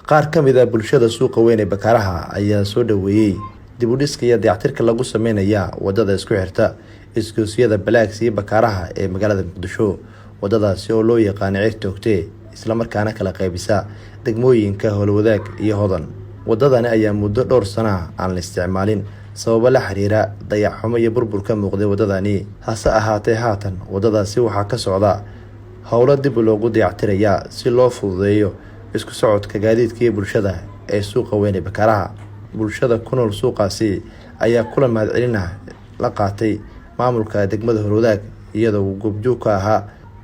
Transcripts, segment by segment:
qaar ka mid ah bulshada suuqa weyn ee Bakaaraha ayaa soo dhaweeyay dib u dhiska iyo dayactirka lagu sameynaya wadada isku xirta isgoysyada Balaags iyo Bakaaraha ee magaalada Muqdisho. Wadadaasi oo loo yaqaan Ceertoogte isla markaana kala qaybisa degmooyinka Howlwadaag iyo Hodan. Wadadani ayaa muddo dhowr sano aan la isticmaalin sababo la xiriira dayac-xumo iyo burbur ka muuqday wadadani. Hase ahaatee haatan wadadaasi waxaa ka socda howlo dib loogu dayactiraya si loo fududeeyo isku socodka gaadiidka iyo bulshada ee suuqa weyn ee Bakaaraha. Bulshada ku nool suuqaasi ayaa kula mahadcelina la qaatay maamulka degmada Howlwadaag iyadoo uu goobjoog ka ahaa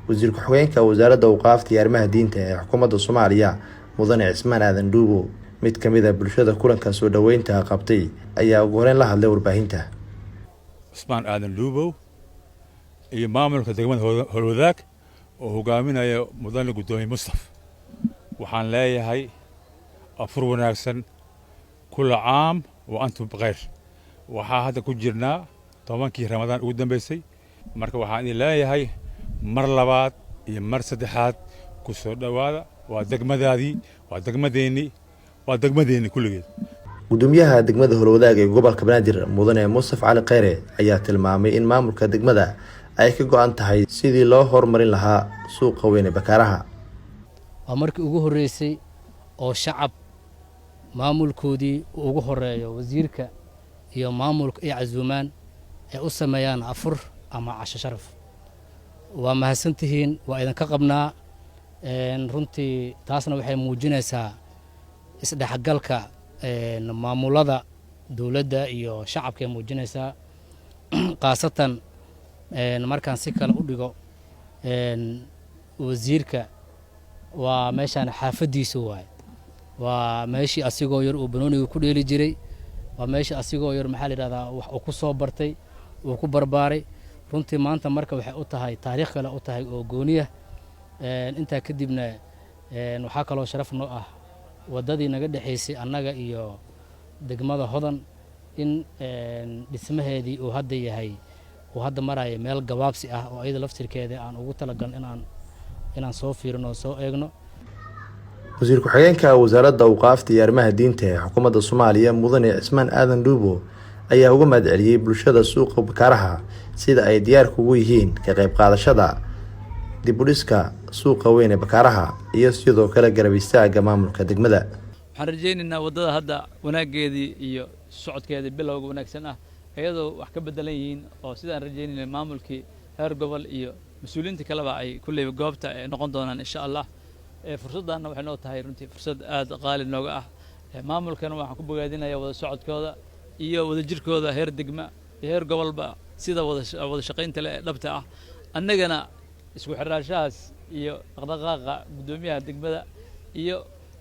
wasiir ku-xigeenka wasaaradda awqaafta iyo arrimaha diinta ee xukuumadda Soomaaliya Mudane Cismaan Aadan Duubo. mid ka mid ah bulshada kulanka soo dhaweynta qabtay ayaa ugu horeen la hadlay warbaahinta. Cismaan Aadan Duubo iyo maamulka degmada Howlwadaag oo hogaaminaya Mudane Gudoomiye Mustafa. waxaan leeyahay afur wanaagsan kula caam wa antum baqayr. waxaa hadda ku jirnaa 10kii Ramadaan ugu dambeysay, marka waxaan leeyahay mar labaad iyo mar saddexaad ku soo dhawaada. waa degmadaadii, waa degmadeeni kulligeed. Gudoomiyaha degmada Howlwadaag ee gobolka Banaadir Mudane Mustafa Cali Khayre ayaa tilmaamay in maamulka degmada ay ka go'an tahay sidii loo horumarin lahaa suuqa weyn ee Bakaaraha. waa markii ugu horeysay oo shacab maamulkoodii ugu horeeyo wasiirka iyo maamulka ay casuumaan ay u sameeyaan afur ama casho sharaf. waa mahadsantihiin, waa idinka qabnaa. runtii taasna waxay muujinaysaa isdhexgalka maamulada dawladda iyo shacabka ay muujinaysaa. khaasatan markaan si kale u dhigo wasiirka waa meeshaan xaafadiisu waaye. waa meeshii asigoo yar uu banooniga ku dheeli jiray, waa meeshii asigoo yar maxaa la yidhahdaa wax uu ku soo bartay, uu ku barbaaray. runtii maanta marka waxay u tahay taariikh kale u tahay oo gooniya. intaa kadibna waxaa kaloo sharaf noo ah wadadii naga dhexaysay annaga iyo degmada Hodan in dhismaheedii uu hadda yahay uu hadda maraya meel gabaabsi ah oo ayada laftirkeeda aan ugu talagalin inaan soo fiirino oo soo eegno. wasiir ku-xigeenka wasaaradda awqaafta iyo arrimaha diinta ee xukuumadda Soomaaliya Mudane Cismaan Aadan Duubo ayaa uga mahadceliyay bulshada suuqa Bakaaraha sida ay diyaar ugu yihiin ka qayb qaadashada dib u dhiska suuqa weyn ee Bakaaraha iyo sidoo kale garab istaaga maamulka degmada. waxaan rajaynaynaa wadada hadda wanaageedii iyo socodkeedii bilowga wanaagsan ah iyadoo wax ka bedelan yihiin oo sidaan rajaynayna maamulkii heer gobol iyo mas'uuliyiinta kaleba ay kulleey goobta ay noqon doonaan insha Allah. fursadana waxay noo tahay runtii fursad aad qaali nooga ah. maamulkana waxaan ku bogaadinayaa wada socodkooda iyo wada jirkooda heer degma iyo heer gobolba sida wada shaqaynta leh dhabta ah. annagana isku xiraashahaas iyo dhaqdhaqaaqa gudoomiyaha degmada iyo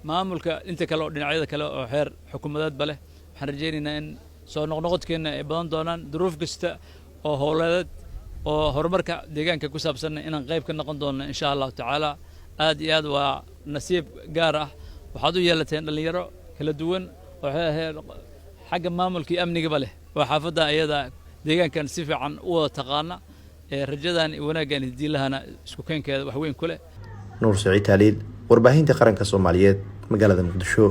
maamulka inta kale oo dhinacyada kale oo heer xukuumadeedba leh waxaan rajaynaynaa in soo noqnoqodkeena ay badan doonaan duruuf kasta oo howleed oo horumarka deegaanka ku saabsan inaan qayb ka noqon doono insha Allah tacaala. aad iyo aad waa nasiib gaar ah waxaad u yeelateen dhalinyaro kala duwan oo xagga maamulka iyo amniga leh. waa xaafadda ayada deegaankan si fiican u wada taqaana. rajadan wanaaggan diilahana isku keenkeeda wax weyn ku leh. Nuur Saciid Taaliil, warbaahinta qaranka Soomaaliyeed, magaalada Muqdisho.